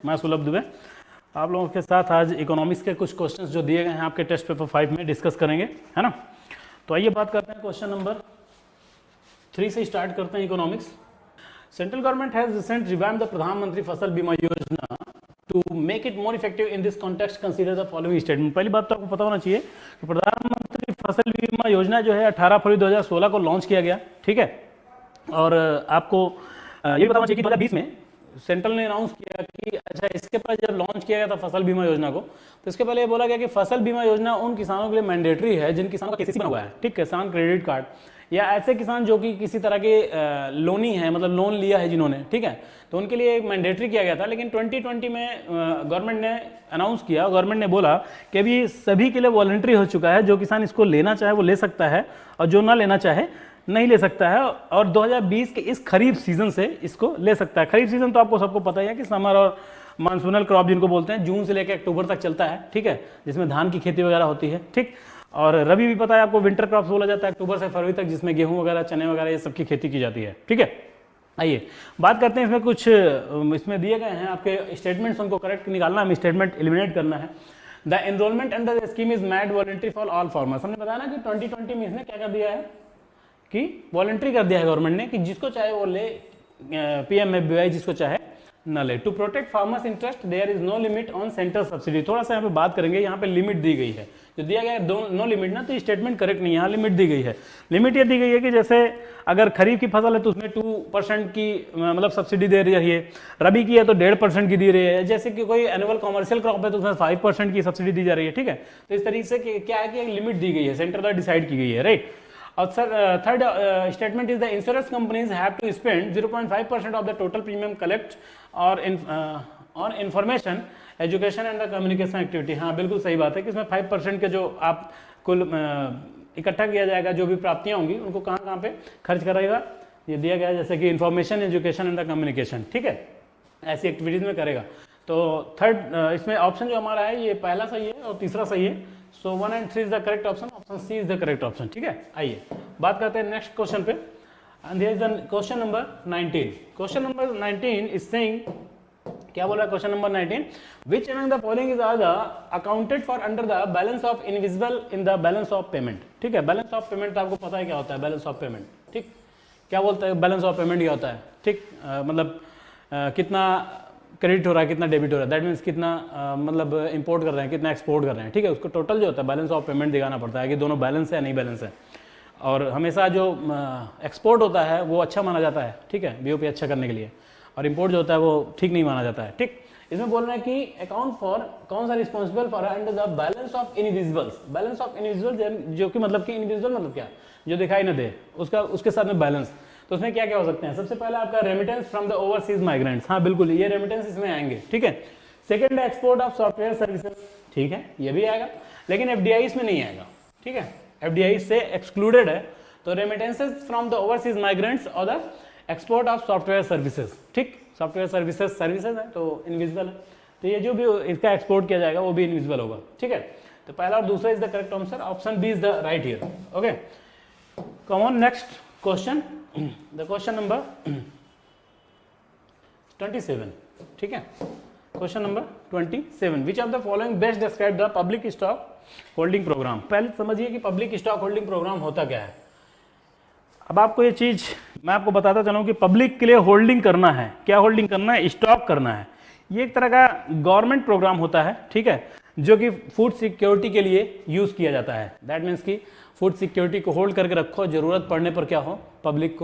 मैं सुलभ दुबे आप लोगों के साथ आज इकोनॉमिक्स के कुछ क्वेश्चंस जो दिए गए हैं आपके टेस्ट पेपर 5 में डिस्कस करेंगे, है ना। तो आइए बात करते हैं क्वेश्चन नंबर 3 से स्टार्ट करते हैं economics. Central government has recent revamped the Pradhanmantri Fasal Bima Yojana to make it more effective in this context consider the following statement. पहली बात तो आपको पता होना चाहिए कि प्रधानमंत्री फसल बीमा योजना जो है 18 फरवरी 2016 को लॉन्च किया गया, ठीक है। और आपको ये पता होना चाहिए कि 2020 में सेंट्रल ने अनाउंस किया कि अच्छा, इसके पहले जब लॉन्च किया गया था फसल बीमा योजना को, तो इसके पहले ये बोला गया कि फसल बीमा योजना उन किसानों के लिए मैंडेटरी है जिन किसानों का केसीसी बना हुआ है, ठीक, किसान क्रेडिट कार्ड, या ऐसे किसान जो कि किसी तरह के लोनी है, मतलब लोन लिया है जिन्होंने, ठीक है, तो उनके लिए एक मैंडेटरी किया गया था। लेकिन 2020 में गवर्नमेंट ने अनाउंस किया, गवर्नमेंट ने बोला कि अभी सभी के लिए वॉलंटरी हो चुका है, जो किसान इसको लेना चाहे वो ले सकता है और जो ना लेना चाहे नहीं ले सकता है, और 2020 के इस खरीफ सीजन से इसको ले सकता है। खरीफ सीजन तो आपको सबको पता ही है कि समर और मानसूनल क्रॉप जिनको बोलते हैं, जून से लेकर अक्टूबर तक चलता है, ठीक है, जिसमें धान की खेती वगैरह होती है, ठीक। और रबी भी पता है आपको, विंटर क्रॉप्स बोला जाता है अक्टूबर से फरवरी तक, जिसमें गेहूं वगैरह, चने वगैरह, ये सबकी खेती की जाती है, ठीक है। आइए बात करते हैं इसमें कुछ इसमें दिए गए हैं आपके स्टेटमेंट्स, उनको करेक्ट निकालना, हमें स्टेटमेंट एलिमिनेट करना है। The enrolment under the scheme is made voluntary for all farmers. हमने बताया ना कि 2020 में इसने क्या कर दिया है कि वॉलंटरी कर दिया है गवर्नमेंट ने, कि जिसको चाहे वो ले, पीएमएफबीवाई जिसको चाहे न ले। To protect farmers interest there is no limit on central subsidy. थोड़ा सा यहाँ पे बात करेंगे, यहाँ पे लिमिट दी गई है, जो दिया गया है नो लिमिट ना, तो स्टेटमेंट करेक्ट नहीं है, यहाँ लिमिट दी गई है। लिमिट ये दी गई है कि जैसे अगर खरीफ की फसल है तो उसमें 2% की मतलब सब्सिडी दे रही है, रबी की है तो 1.5% की दी रही है, जैसे कि कोई एनुअल कॉमर्शियल क्रॉप है तो उसमें 5% की सब्सिडी दी जा रही है, ठीक है। तो इस तरीके से क्या है कि एक लिमिट दी गई है, सेंटर द्वारा डिसाइड की गई है, राइट। और sir third statement is the insurance companies have to spend 0.5% of the total premium collect और on information education and the communication activity. हाँ बिल्कुल सही बात है कि इसमें 5% के जो आप कुल इकट्ठा किया जाएगा, जो भी प्राप्तियां होंगी उनको कहाँ कहाँ पे खर्च करेगा, ये दिया गया है, जैसे कि information education and the communication, ठीक है, ऐसी एक्टिविटीज में करेगा। तो थर्ड इसमें ऑप्शन जो हमारा है ये पहला सही है और तीसरा सही है। So 1 and 3 is the correct option, option C is the correct option, ठीक है। आइए बात करते हैं नेक्स्ट क्वेश्चन पे, and here is the question number 19। Question number 19 is saying, क्या बोला question number 19, which among the following is are the accounted for under the balance of invisible in the balance of payment, ठीक है। Balance of payment तो आपको पता है क्या होता है, बैलेंस ऑफ पेमेंट, ठीक, क्या बोलता है बैलेंस ऑफ पेमेंट क्या होता है, ठीक, मतलब कितना क्रेडिट हो रहा है, कितना डेबिट हो रहा है, दैट मीन्स कितना मतलब इंपोर्ट कर रहे हैं, कितना एक्सपोर्ट कर रहे हैं, ठीक है। उसको टोटल जो होता है बैलेंस ऑफ पेमेंट दिखाना पड़ता है कि दोनों बैलेंस है या नहीं बैलेंस है। और हमेशा जो एक्सपोर्ट होता है वो अच्छा माना जाता है, ठीक है, बीओपी अच्छा करने के लिए, और इंपोर्ट जो होता है वो ठीक नहीं माना जाता है, ठीक। इसमें बोल रहे हैं कि अकाउंट फॉर, कौन सा responsible for under the balance of invisibles. Balance of invisible जो कि मतलब कि इनविजिबल मतलब क्या, जो दिखाई ना दे, उसका उसके साथ में बैलेंस। तो उसमें क्या क्या हो सकते हैं, सबसे पहले आपका remittance from the overseas migrants, हाँ बिल्कुल ये रेमिटेंस इसमें आएंगे, ठीक है। Second export of software services, ठीक है, ये भी आएगा, लेकिन एफडीआई इसमें नहीं आएगा, ठीक है, एफडीआई से एक्सक्लूडेड है। तो remittances from the overseas migrants और the export of software services, ठीक, सॉफ्टवेयर सर्विसेज है तो इनविजिबल है, तो ये जो भी इसका एक्सपोर्ट किया जाएगा वो भी इनविजिबल होगा, ठीक है। तो पहला और दूसरा is the correct answer, option B is the right here, okay. Come on next question, the question number 27, ठीक है। Question number 27, which of the following best describe the public stock holding programme. पहले समझिए कि public stock holding programme होता क्या है। अब आपको ये चीज मैं आपको बताता चलूं कि पब्लिक के लिए होल्डिंग करना है, क्या होल्डिंग करना है, स्टॉक करना है। ये एक तरह का गवर्नमेंट प्रोग्राम होता है, ठीक है, जो कि फूड सिक्योरिटी के लिए यूज किया जाता है। दैट मीन्स कि फूड सिक्योरिटी को होल्ड करके रखो, जरूरत पड़ने पर क्या हो, पब्लिक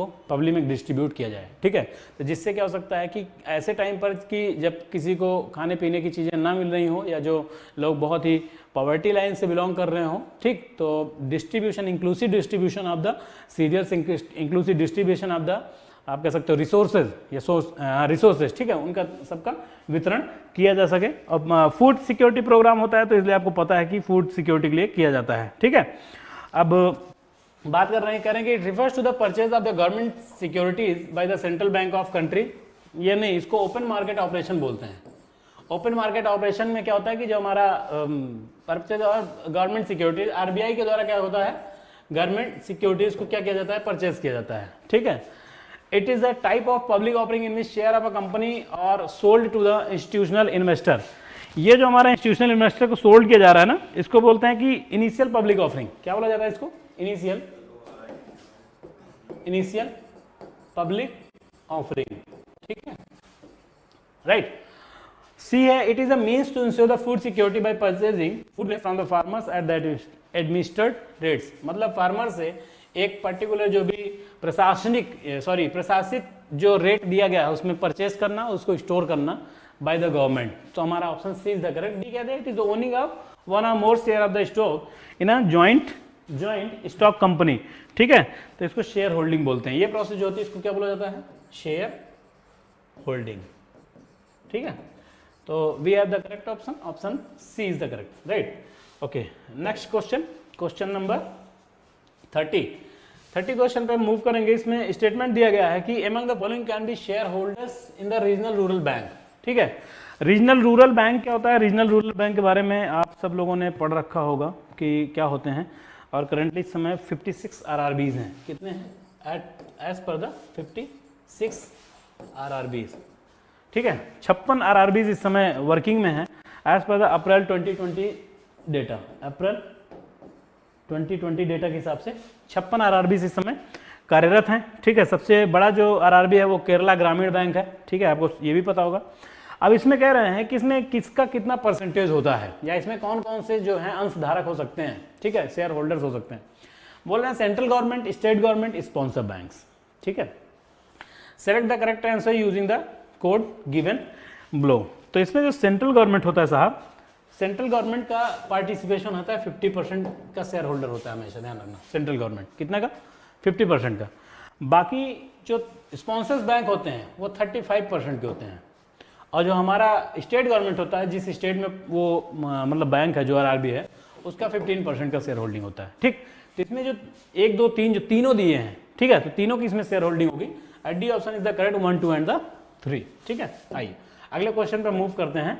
में डिस्ट्रीब्यूट किया जाए, ठीक है। तो जिससे क्या हो सकता है कि ऐसे टाइम पर कि जब किसी को खाने पीने की चीज़ें ना मिल रही हो, या जो लोग बहुत ही पॉवर्टी लाइन से बिलोंग कर रहे हो, ठीक, तो distribution, inclusive distribution of the cereals, inclusive distribution of the, आप कह सकते हो रिसोर्सेज, या रिसोर्सेज, ठीक है, उनका सबका वितरण किया जा सके। अब फूड सिक्योरिटी प्रोग्राम होता है तो इसलिए आपको पता है कि फूड सिक्योरिटी के लिए किया जाता है, ठीक है। अब बात करेंगे it refers to the purchase of the government securities by the central bank of country. ये नहीं, इसको ओपन मार्केट ऑपरेशन बोलते हैं। ओपन मार्केट ऑपरेशन में क्या होता है कि जो हमारा परचेज और गवर्नमेंट सिक्योरिटीज, आरबीआई के द्वारा क्या होता है, गवर्नमेंट सिक्योरिटीज को क्या किया जाता है, परचेज किया जाता है, ठीक है। It is a type of public offering in which share of a company और sold to the institutional investor. ये जो हमारा इंस्टीट्यूशनल इन्वेस्टर को सोल्ड किया जा रहा है ना, इसको बोलते हैं कि इनिशियल पब्लिक ऑफरिंग। क्या बोला जाता है इसको? इनिशियल पब्लिक ऑफरिंग, ठीक है, राइट। सी है, it is a means to ensure the food security by purchasing food from the farmers at the administered rates. मतलब फार्मर से एक पर्टिकुलर जो भी प्रशासित जो रेट दिया गया है उसमें परचेस करना, उसको स्टोर करना बाय द गवर्नमेंट। तो हमारा option C is the correct. D कहते हैं it is owning of one और more share of the stock in a joint stock company, ठीक है। तो इसको शेयर होल्डिंग बोलते हैं। ये प्रोसेस जो होती है इसको क्या बोला जाता है? शेयर होल्डिंग, ठीक है। तो we have the correct option, option C is the correct, right. Okay, next question, question number 30 question पे मूव करेंगे। इसमें स्टेटमेंट दिया गया है कि among the following can be share holders in the regional rural bank, ठीक है। Regional rural bank क्या होता है? रीजनल रूरल बैंक के बारे में आप सब लोगों ने पढ़ रखा होगा कि क्या होते हैं। और करंटली इस समय 56 RRBs हैं। कितने हैं? एज पर द 56 RRBs, ठीक है। 56 RRBs इस समय वर्किंग में है as per the April 2020 data. April 2020 data के हिसाब से 56 RRBs इस समय कार्यरत हैं, ठीक है। सबसे बड़ा जो RRB है वो केरला ग्रामीण बैंक है, ठीक है, आपको ये भी पता होगा। अब इसमें कह रहे हैं कि इसमें किसका कितना परसेंटेज होता है, या इसमें कौन कौन से जो हैं अंशधारक हो सकते हैं, ठीक है, शेयर होल्डर्स हो सकते हैं। बोल रहे हैं central government, state government, sponsor banks, ठीक है। Select the correct answer using the code given below. तो इसमें जो सेंट्रल गवर्नमेंट होता है साहब, सेंट्रल गवर्नमेंट का पार्टिसिपेशन होता है 50% का शेयर होल्डर होता है, हमेशा ध्यान रखना। सेंट्रल गवर्नमेंट कितना का? 50% का। बाकी जो स्पॉन्सर्स बैंक होते हैं वो 35% के होते हैं। और जो हमारा स्टेट गवर्नमेंट होता है, जिस स्टेट में वो मतलब बैंक है जो RRB है, उसका 15% का शेयर होल्डिंग होता है, ठीक। तो इसमें जो 1 2 3 जो तीनों दिए हैं, ठीक है, तो तीनों की इसमें शेयर होल्डिंग होगी। D option is the correct, 1 2 and the 3, ठीक है। आइए अगले क्वेश्चन पर मूव करते हैं।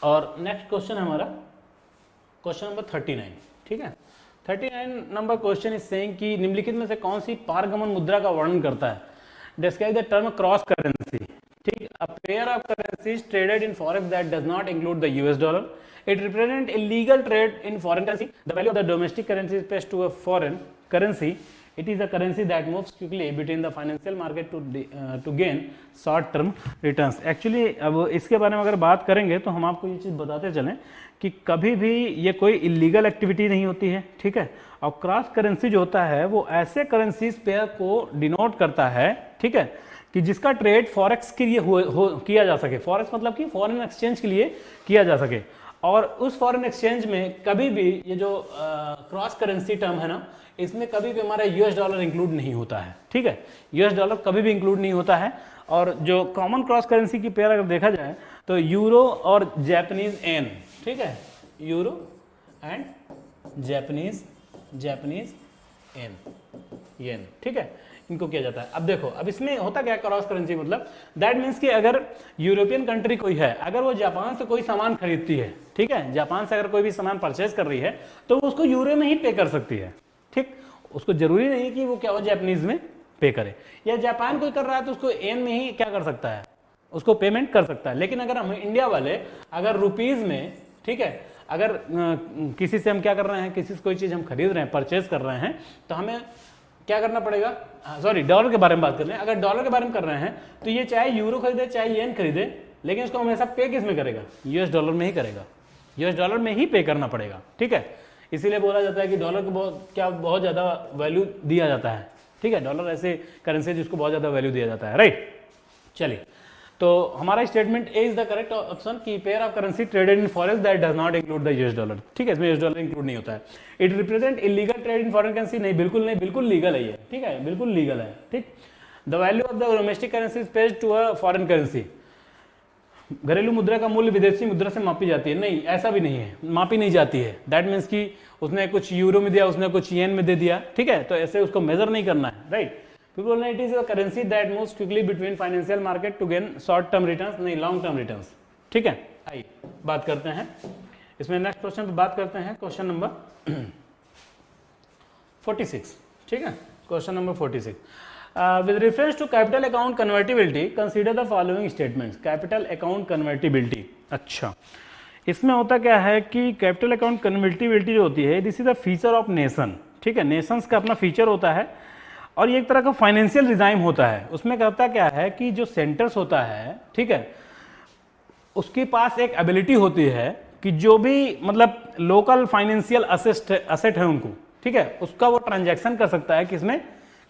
और नेक्स्ट क्वेश्चन है हमारा क्वेश्चन नंबर 39, ठीक है। 39 नंबर क्वेश्चन इज सेइंग कि निम्नलिखित में से कौन सी पारगमन मुद्रा का वर्णन करता है? Describe the term cross currency, ठीक। A pair of currencies traded in forex that does not include the US dollar. It represent illegal trade in foreign currency. The value of the domestic currency is pest to a foreign currency. It is a currency that moves quickly between the financial market to gain short term returns. Actually अब इसके बारे में अगर बात करेंगे तो हम आपको ये चीज़ बताते चलें कि कभी भी ये कोई इलीगल एक्टिविटी नहीं होती है, ठीक है। और क्रॉस करेंसी जो होता है वो ऐसे करेंसीज पेयर को डिनोट करता है, ठीक है, कि जिसका ट्रेड फॉरेक्स के लिए किया जा सके। फॉरेक्स मतलब कि फॉरेन एक्सचेंज के लिए किया जा सके। और उस फॉरेन एक्सचेंज में कभी भी ये जो क्रॉस करेंसी टर्म है ना, इसमें कभी भी हमारा US डॉलर इंक्लूड नहीं होता है, ठीक है। US डॉलर कभी भी इंक्लूड नहीं होता है। और जो कॉमन क्रॉस करेंसी की पेयर अगर देखा जाए तो यूरो और जापानीज येन, ठीक है, यूरो एंड जापानीज येन, ठीक है, इनको किया जाता है। अब देखो, अब इसमें होता क्या क्रॉस करेंसी मतलब, दैट मीन्स कि अगर यूरोपियन कंट्री कोई है, अगर वो जापान से कोई सामान खरीदती है, ठीक है, जापान से अगर कोई भी सामान परचेज कर रही है तो वो उसको यूरो में ही पे कर सकती है, ठीक। उसको जरूरी नहीं कि वो क्या हो जापानीज में पे करे, या जापान कोई कर रहा है तो उसको येन में ही क्या कर सकता है, उसको पेमेंट कर सकता है। लेकिन अगर हम इंडिया वाले अगर रुपीज में, ठीक है, अगर किसी से हम क्या कर रहे हैं, किसी से कोई चीज हम खरीद रहे हैं, परचेज कर रहे हैं, तो हमें क्या करना पड़ेगा? सॉरी, डॉलर के बारे में बात कर रहे हैं। अगर डॉलर के बारे में कर रहे हैं तो ये चाहे यूरो खरीदे चाहे येन खरीदे, लेकिन इसको हमेशा पे किस में करेगा? US डॉलर में ही करेगा, US डॉलर में ही पे करना पड़ेगा, ठीक है। इसीलिए बोला जाता है कि डॉलर को बहुत ज्यादा वैल्यू दिया जाता है, ठीक है। डॉलर ऐसे करेंसी जिसको बहुत ज्यादा वैल्यू दिया जाता है, राइट। चलिए, तो हमारा statement A is the correct option कि pair of currency traded in forex that does not include the US dollar, ठीक है, इसमें US डॉलर इंक्लूड नहीं होता है। It represent illegal trade in foreign currency, नहीं, बिल्कुल नहीं, बिल्कुल लीगल है ये, ठीक है, बिल्कुल लीगल है, ठीक। The value of the domestic currency is paid to a foreign currency. घरेलू मुद्रा का मूल्य विदेशी मुद्रा से मापी जाती है, नहीं, ऐसा भी नहीं है, मापी नहीं जाती है। दैट मीन्स कि उसने कुछ यूरो में दिया, उसने कुछ येन में दे दिया, ठीक है, तो ऐसे उसको मेजर नहीं करना है, right. People it is a currency that moves quickly between financial market to gain short term returns, नहीं long term returns, ठीक है। आइए बात करते हैं इसमें, नेक्स्ट क्वेश्चन पे बात करते हैं, क्वेश्चन नंबर 46, ठीक है। Question number 46 with reference to capital account convertibility consider the following statements. Capital account convertibility, अच्छा इसमें होता क्या है कि कैपिटल अकाउंट कन्वर्टिबिलिटी जो होती है this is a feature of nation, ठीक है, नेशंस का अपना फीचर होता है और ये एक तरह का फाइनेंशियल रिजाइम होता है। उसमें करता क्या है कि जो सेंटर्स होता है, ठीक है, उसके पास एक एबिलिटी होती है कि जो भी मतलब लोकल फाइनेंशियल असेट है उनको, ठीक है, उसका वो ट्रांजैक्शन कर सकता है किसमें,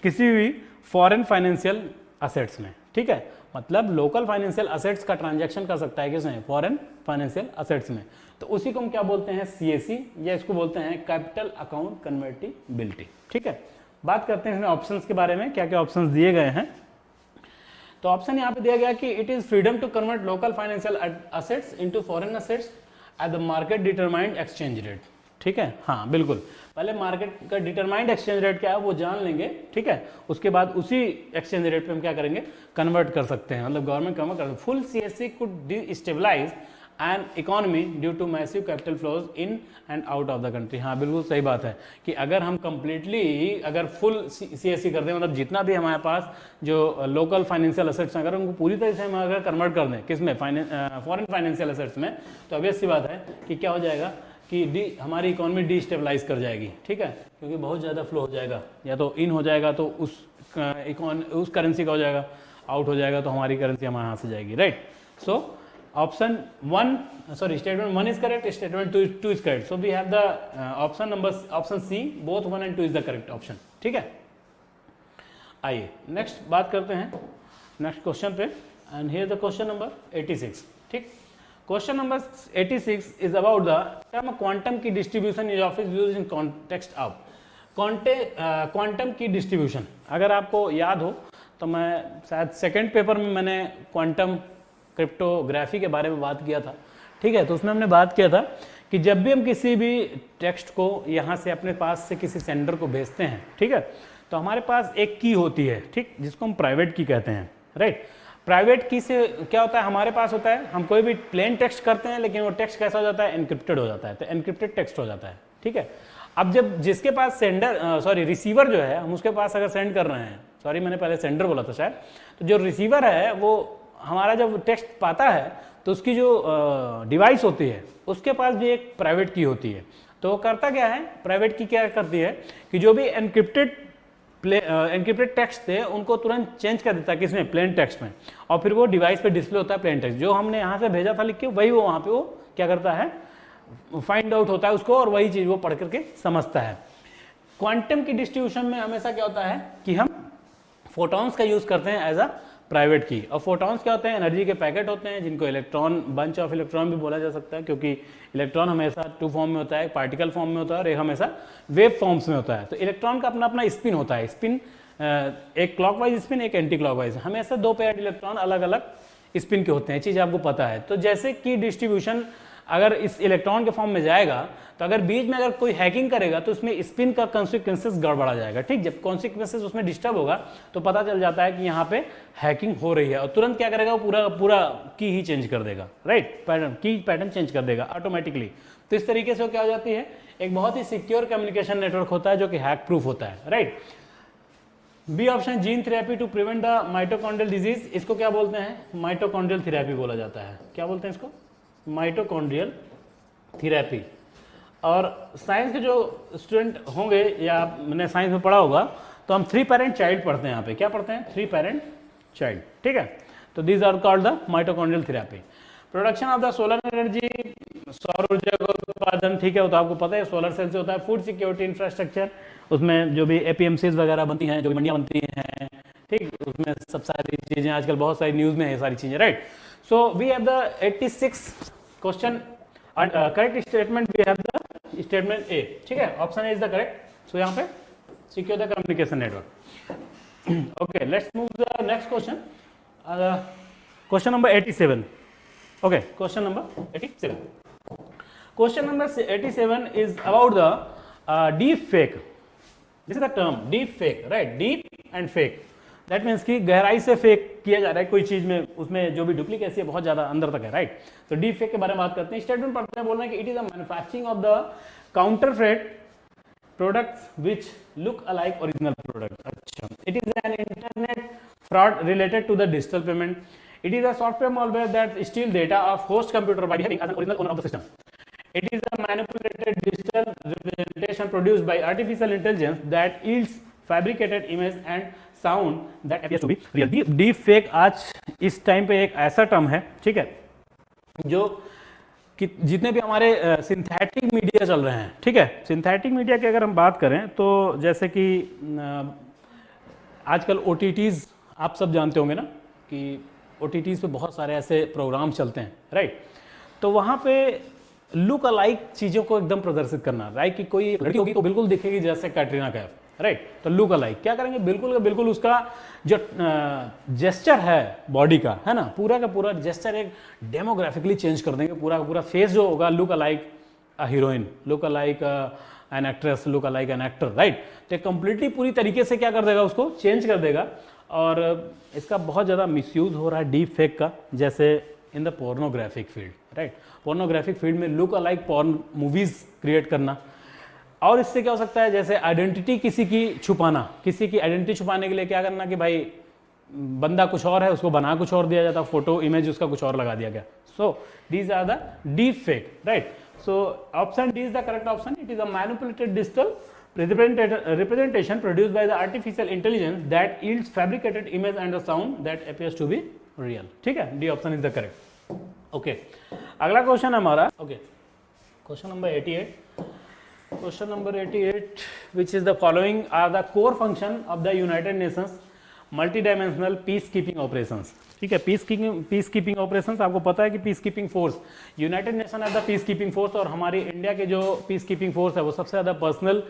किसी भी फॉरेन फाइनेंशियल असेट्स में, ठीक है, मतलब लोकल फाइनेंशियल असेट्स का ट्रांजैक्शन कर सकता है किसमें, फॉरेन फाइनेंशियल असेट्स में। तो उसी को हम क्या बोलते हैं, सीएसी, या इसको बोलते हैं कैपिटल अकाउंट कन्वर्टिबिलिटी, ठीक है। बात करते हैं इसमें ऑप्शंस के बारे में, क्या क्या ऑप्शंस दिए गए हैं। तो ऑप्शन यहाँ पे दिया गया कि it is freedom to convert local financial assets into foreign assets at the market determined exchange rate, ठीक है, हाँ बिल्कुल, पहले मार्केट का डिटरमाइंड एक्सचेंज रेट क्या है वो जान लेंगे, ठीक है, उसके बाद उसी एक्सचेंज रेट पे हम क्या करेंगे, कन्वर्ट कर सकते हैं, मतलब गवर्नमेंट कन्वर्ट कर। Full CSC could destabilise an economy due to massive capital flows in and out of the country. हाँ बिल्कुल सही बात है कि अगर हम कंप्लीटली अगर फुल सीएससी कर दें, मतलब जितना भी हमारे पास जो लोकल फाइनेंशियल असेट्स हैं अगर उनको पूरी तरह से हम अगर कन्वर्ट कर दें किसमें, फॉरेन फाइनेंशियल असेट्स में, तो ऑब्वियस सी बात है कि क्या हो जाएगा कि हमारी इकोनॉमी डिस्टेबलाइज कर जाएगी, ठीक है, क्योंकि बहुत ज़्यादा फ्लो हो जाएगा, या तो इन हो जाएगा तो उस करेंसी का हो जाएगा, आउट हो जाएगा तो हमारी करेंसी हमारे यहाँ से जाएगी, right. So option 1, sorry, statement 1 is correct, statement 2 is correct, so we have the option C, both 1 and 2 is the correct option, ठीक है। आइए नेक्स्ट बात करते हैं नेक्स्ट क्वेश्चन पे, and here the question number 86, ठीक। Question number 86 is about the term quantum key distribution is office used in context of quantum key distribution. अगर आपको याद हो तो मैं शायद सेकंड पेपर में मैंने क्वांटम क्रिप्टोग्राफी के बारे में बात किया था, ठीक है, तो उसमें हमने बात किया था कि जब भी हम किसी भी टेक्स्ट को यहाँ से अपने पास से किसी सेंडर को भेजते हैं, ठीक है, तो हमारे पास एक की होती है, ठीक, जिसको हम प्राइवेट की कहते हैं, राइट। प्राइवेट की से क्या होता है, हमारे पास होता है, हम कोई भी प्लेन टेक्स्ट करते हैं लेकिन वो टेक्स्ट कैसा हो जाता है, एनक्रिप्टेड हो जाता है, तो एनक्रिप्टेड टेक्स्ट हो जाता है, ठीक है। अब जब जिसके पास रिसीवर जो है, हम उसके पास अगर सेंड कर रहे हैं, सॉरी मैंने पहले सेंडर बोला था शायद, तो जो रिसीवर है वो हमारा जब टेक्स्ट पाता है तो उसकी जो डिवाइस होती है उसके पास भी एक प्राइवेट की होती है। तो वो करता क्या है, प्राइवेट की क्या करती है कि जो भी एनक्रिप्टेड टेक्स्ट थे उनको तुरंत चेंज कर देता है किसमें, प्लेन टेक्स्ट में, और फिर वो डिवाइस पे डिस्प्ले होता है प्लेन टेक्स्ट, जो हमने यहाँ से भेजा था लिख के वही वो वहाँ पे वो क्या करता है, फाइंड आउट होता है उसको, और वही चीज़ वो पढ़ करके समझता है। क्वांटम की डिस्ट्रीब्यूशन में हमेशा क्या होता है कि हम फोटॉन्स का यूज़ करते हैं एज अ प्राइवेट की, और फोटॉन्स क्या होते हैं, एनर्जी के पैकेट होते हैं जिनको इलेक्ट्रॉन, बंच ऑफ इलेक्ट्रॉन भी बोला जा सकता है, क्योंकि इलेक्ट्रॉन हमेशा 2 फॉर्म में होता है, पार्टिकल फॉर्म में होता है और एक हमेशा वेव फॉर्म्स में होता है। तो इलेक्ट्रॉन का अपना अपना स्पिन होता है, स्पिन एक क्लॉकवाइज स्पिन, एक एंटी क्लॉकवाइज, हमेशा 2 पेयर इलेक्ट्रॉन अलग अलग स्पिन के होते हैं, चीज़ आपको पता है। तो जैसे कि डिस्ट्रीब्यूशन अगर इस इलेक्ट्रॉन के फॉर्म में जाएगा तो अगर बीच में अगर कोई हैकिंग करेगा तो उसमें स्पिन का कॉन्सिक्वेंसेस गड़बड़ा जाएगा, ठीक। जब कॉन्सिक्वेंसेस उसमें डिस्टर्ब होगा तो पता चल जाता है कि यहाँ पे हैकिंग हो रही है, और तुरंत क्या करेगा, वो पूरा की ही चेंज कर देगा, राइट, पैटर्न चेंज कर देगा ऑटोमेटिकली। तो इस तरीके से वो क्या हो जाती है, एक बहुत ही सिक्योर कम्युनिकेशन नेटवर्क होता है जो कि हैक प्रूफ होता है, right. B option, gene therapy to prevent the mitochondrial disease, इसको क्या बोलते हैं, माइटोकॉन्ड्रियल थेरेपी बोला जाता है। क्या बोलते हैं इसको, माइटोकॉन्ड्रियल थेरेपी। और साइंस के जो स्टूडेंट होंगे या मैंने साइंस में पढ़ा होगा तो हम 3 पेरेंट चाइल्ड पढ़ते हैं, यहाँ पे क्या पढ़ते हैं, 3 पेरेंट चाइल्ड, ठीक है। तो these are called the mitochondrial therapy. Production of the solar energy, सौर ऊर्जा का उत्पादन, ठीक है, वो तो आपको पता है सोलर सेल से होता है। फूड सिक्योरिटी इंफ्रास्ट्रक्चर, उसमें जो भी एपीएमसीज वगैरह बनती हैं, जो भी मंडियाँ बनती हैं, ठीक, उसमें सब सारी चीज़ें आजकल बहुत सारी न्यूज़ में है सारी चीज़ें, right. So we have the 86 question, correct statement we have the statement A, ठीक है, option A is the correct. So यहाँ पे secure the communication network. Okay, let's move the next question, question number 87। Okay, question number 87, question number 87 is about the deep fake. This is the term deep fake, right, deep and fake, that means कि गहराई से fake किया जा रहा है कोई चीज में, उसमें जो भी डुप्लीकेसी है बहुत ज्यादा अंदर तक है, राइट। तो डीप फेक के बारे में बात करते हैं। स्टेटमेंट पढ़ते हैं, बोल रहे हैं कि it is a manufacturing of the counterfeit products which look alike original product. अच्छा, it is an internet fraud related to the digital payment. It is a software malware that steals data of host computer by behaving as an original owner of the system. It is a manipulated digital representation produced by artificial intelligence that yields fabricated image and sound that appears to be real. Deep fake आज इस time पे एक ऐसा term है, ठीक है, जो कि जितने भी हमारे सिंथेटिक मीडिया चल रहे हैं, ठीक है, सिंथेटिक मीडिया की अगर हम बात करें तो जैसे कि आजकल OTTs आप सब जानते होंगे ना कि OTTs पे बहुत सारे ऐसे प्रोग्राम चलते हैं, राइट. तो वहाँ पे लुक अलाइक चीज़ों को एकदम प्रदर्शित करना, राइट, कि कोई लड़की होगी तो बिल्कुल दिखेगी जैसे कैटरीना कैफ, राइट. तो लुक अलाइक क्या करेंगे, बिल्कुल का बिल्कुल उसका जो जेस्चर है बॉडी का, है ना, पूरा का पूरा जेस्चर एक डेमोग्राफिकली चेंज कर देंगे. पूरा का पूरा फेस जो होगा look alike a heroine, look alike an actress, look alike an actor, right. तो कंप्लीटली पूरी तरीके से क्या कर देगा, उसको चेंज कर देगा. और इसका बहुत ज़्यादा मिसयूज़ हो रहा है डीप फेक का, जैसे in the pornographic field, right. Pornographic field में look alike porn movies create करना. और इससे क्या हो सकता है, जैसे आइडेंटिटी किसी की छुपाना, किसी की आइडेंटिटी छुपाने के लिए क्या करना कि भाई बंदा कुछ और है, उसको बना कुछ और दिया जाता, फोटो इमेज उसका कुछ और लगा दिया गया. So these are the deep fake, right. So option D is the correct option. It is a manipulated digital representation produced by the artificial intelligence that yields fabricated image and the sound that appears to be real. ठीक है, D option is the correct. Okay, अगला question हमारा, okay, question number 88. Question number 88, which is the following are the core function of the United Nations multidimensional peacekeeping operations. ठीक है, peacekeeping operations आपको पता है कि peacekeeping force, यूनाइटेड नेशन है the peacekeeping force, और हमारी इंडिया के जो peacekeeping force है वो सबसे ज़्यादा personal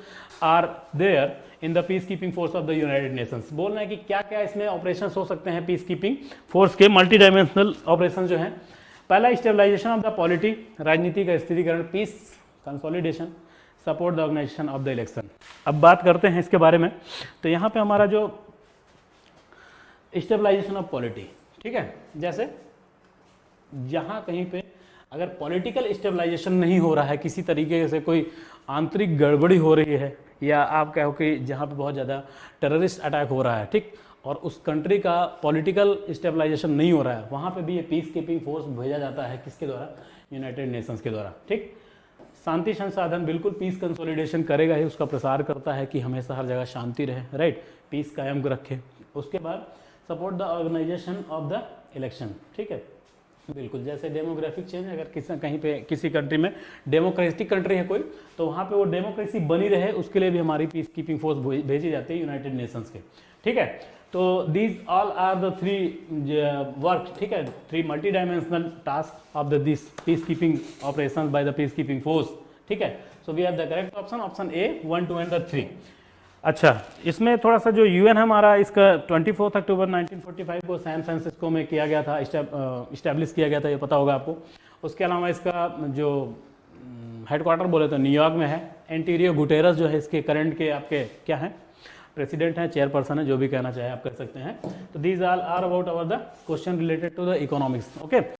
are there in the peacekeeping force of the United Nations. बोल रहे हैं कि क्या क्या इसमें ऑपरेशन हो सकते हैं peacekeeping force के, मल्टीडायमेंशनल ऑपरेशन जो हैं. पहला स्टेबलाइजेशन ऑफ द पॉलिटी, राजनीति का स्थिरीकरण, peace consolidation, support the organisation of the election. अब बात करते हैं इसके बारे में. तो यहाँ पे हमारा जो स्टेबलाइजेशन ऑफ पॉलिटी, ठीक है, जैसे जहाँ कहीं पे अगर पॉलिटिकल स्टेबलाइजेशन नहीं हो रहा है, किसी तरीके से कोई आंतरिक गड़बड़ी हो रही है, या आप कहो कि जहाँ पे बहुत ज़्यादा टेररिस्ट अटैक हो रहा है, ठीक, और उस कंट्री का पॉलिटिकल स्टेबलाइजेशन नहीं हो रहा है, वहाँ पे भी ये पीस कीपिंग फोर्स भेजा जाता है. किसके द्वारा, यूनाइटेड नेशंस के द्वारा. ठीक, शांति संसाधन बिल्कुल पीस कंसोलिडेशन करेगा ही, उसका प्रसार करता है कि हमेशा हर जगह शांति रहे, राइट, पीस कायम रखे. उसके बाद support the organisation of the election. ठीक है, बिल्कुल जैसे डेमोग्राफिक चेंज, अगर कहीं पे किसी कंट्री में डेमोक्रेटिक कंट्री है कोई, तो वहाँ पे वो डेमोक्रेसी बनी रहे, उसके लिए भी हमारी पीस कीपिंग फोर्स भेजी जाती है यूनाइटेड नेशंस के. ठीक है, तो these all are the three work, ठीक है, three multi dimensional task of the this peace keeping operation by the peace keeping force. ठीक है, so we have the correct option, option A 1, 2 and 3. अच्छा, इसमें थोड़ा सा जो यूएन हमारा, इसका 24 अक्टूबर 1945 को सैन फ्रांसिस्को में किया गया था, इस्टेब्लिश किया गया था, ये पता होगा आपको. उसके अलावा इसका जो हेडक्वार्टर बोले तो न्यूयॉर्क में है. एंटीरियो गुटेरस जो है इसके करंट के आपके क्या हैं, प्रेसिडेंट हैं, चेयरपर्सन है, जो भी कहना चाहे आप कर सकते हैं. तो these are about our the question related to the economics. Okay.